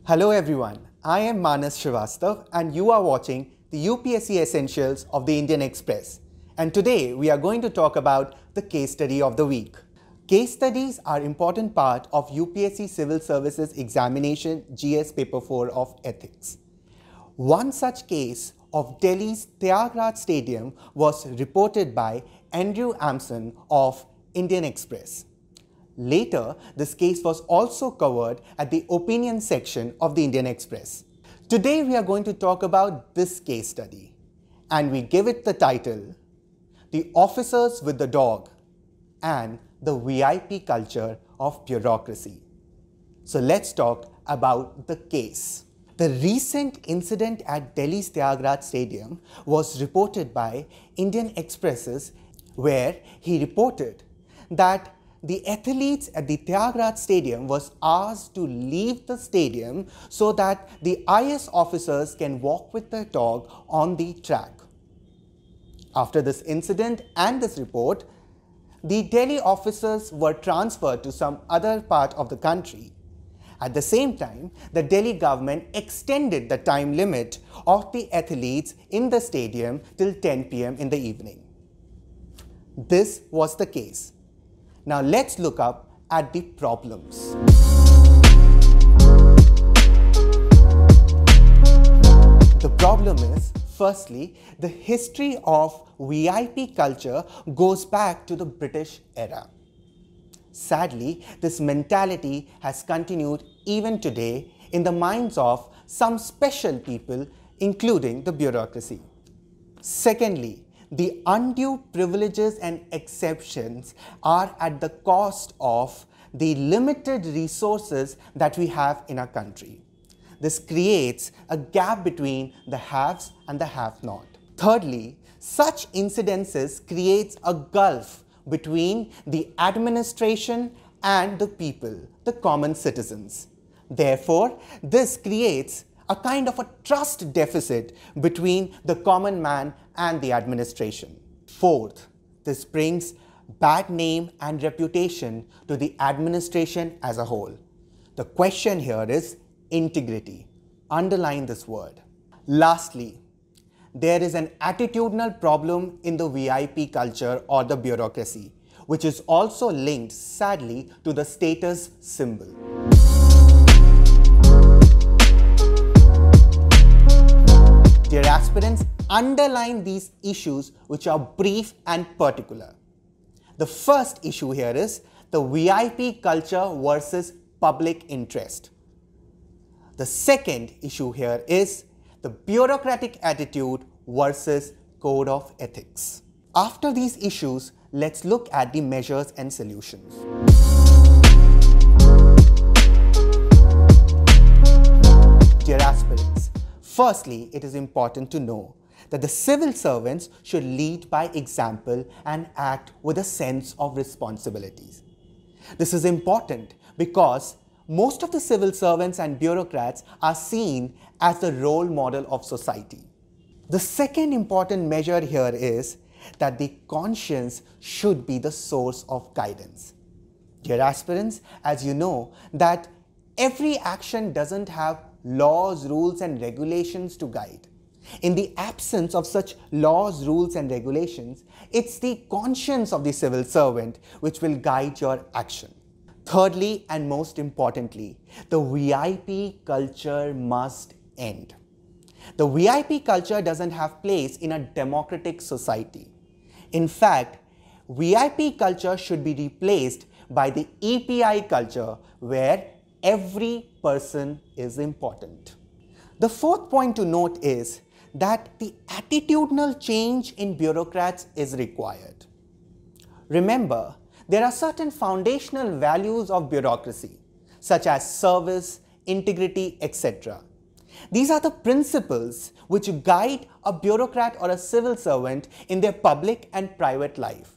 Hello everyone, I am Manas Srivastav and you are watching the UPSC Essentials of the Indian Express. And today we are going to talk about the case study of the week. Case studies are an important part of UPSC Civil Services Examination GS Paper 4 of Ethics. One such case of Delhi's Thyagraj Stadium was reported by Andrew Amson of Indian Express. Later, this case was also covered at the opinion section of the Indian Express. Today we are going to talk about this case study and we give it the title, The Officers with the Dog and the VIP Culture of Bureaucracy. So let's talk about the case. The recent incident at Delhi's Thyagraj Stadium was reported by Indian Express, where he reported that the athletes at the Thyagraj Stadium was asked to leave the stadium so that the IAS officers can walk with their dog on the track. After this incident and this report, the Delhi officers were transferred to some other part of the country. At the same time, the Delhi government extended the time limit of the athletes in the stadium till 10 p.m. in the evening. This was the case. Now let's look up at the problems. The problem is, firstly, the history of VIP culture goes back to the British era. Sadly, this mentality has continued even today in the minds of some special people, including the bureaucracy. Secondly, the undue privileges and exceptions are at the cost of the limited resources that we have in our country. This creates a gap between the haves and the have-not. Thirdly, such incidences creates a gulf between the administration and the people, the common citizens. Therefore, this creates a kind of a trust deficit between the common man and the administration. Fourth, this brings bad name and reputation to the administration as a whole. The question here is integrity. Underline this word. Lastly, there is an attitudinal problem in the VIP culture or the bureaucracy, which is also linked, sadly, to the status symbol. Dear aspirants, underline these issues which are brief and particular. The first issue here is the VIP culture versus public interest. The second issue here is the bureaucratic attitude versus code of ethics. After these issues, let's look at the measures and solutions. Dear aspirants, firstly, it is important to know that the civil servants should lead by example and act with a sense of responsibilities. This is important because most of the civil servants and bureaucrats are seen as the role model of society. The second important measure here is that the conscience should be the source of guidance. Dear aspirants, as you know that every action doesn't have laws, rules and regulations to guide. In the absence of such laws, rules and regulations, it's the conscience of the civil servant which will guide your action. Thirdly and most importantly, the VIP culture must end. The VIP culture doesn't have place in a democratic society. In fact, VIP culture should be replaced by the EPI culture where every person is important. The fourth point to note is that the attitudinal change in bureaucrats is required. Remember, there are certain foundational values of bureaucracy, such as service, integrity, etc. These are the principles which guide a bureaucrat or a civil servant in their public and private life.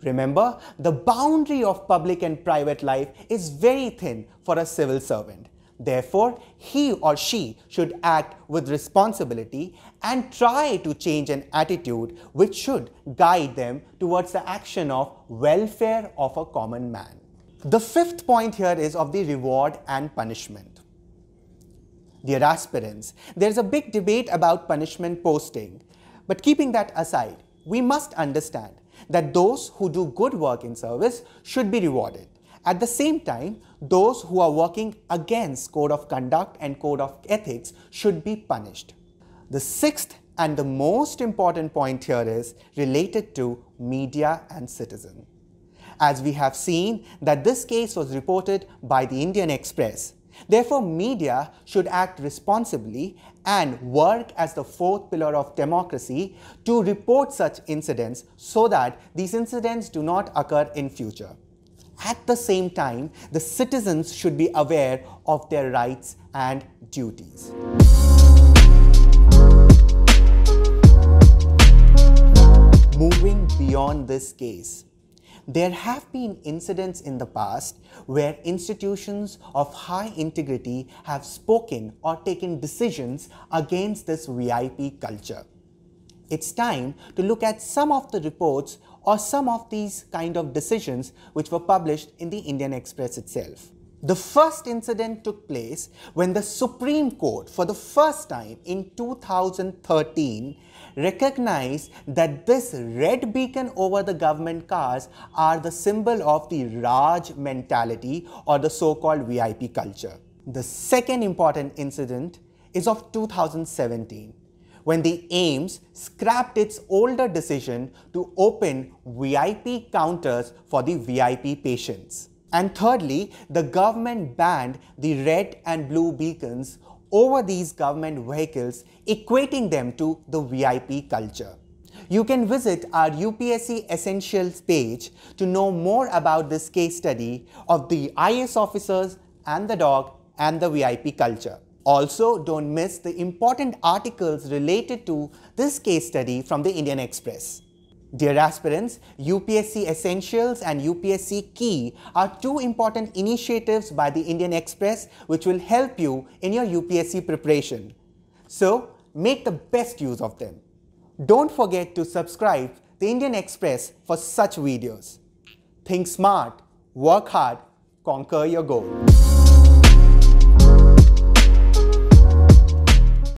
Remember, the boundary of public and private life is very thin for a civil servant. Therefore, he or she should act with responsibility and try to change an attitude which should guide them towards the action of welfare of a common man. The fifth point here is of the reward and punishment. Dear aspirants, there is a big debate about punishment posting. But keeping that aside, we must understand that those who do good work in service should be rewarded. At the same time, those who are working against code of conduct and code of ethics should be punished. The sixth and the most important point here is related to media and citizen. As we have seen that this case was reported by the Indian Express, therefore media should act responsibly and work as the fourth pillar of democracy to report such incidents so that these incidents do not occur in future. At the same time, the citizens should be aware of their rights and duties. Moving beyond this case, there have been incidents in the past where institutions of high integrity have spoken or taken decisions against this VIP culture. It's time to look at some of the reports or some of these kind of decisions which were published in the Indian Express itself. The first incident took place when the Supreme Court, for the first time in 2013, recognized that this red beacon over the government cars are the symbol of the Raj mentality or the so-called VIP culture. The second important incident is of 2017, when the AIIMS scrapped its older decision to open VIP counters for the VIP patients. And thirdly, the government banned the red and blue beacons over these government vehicles, equating them to the VIP culture. You can visit our UPSC Essentials page to know more about this case study of the IAS officers and the dog and the VIP culture. Also, don't miss the important articles related to this case study from the Indian Express. Dear aspirants, UPSC Essentials and UPSC Key are two important initiatives by the Indian Express which will help you in your UPSC preparation. So, make the best use of them. Don't forget to subscribe to the Indian Express for such videos. Think smart, work hard, conquer your goal.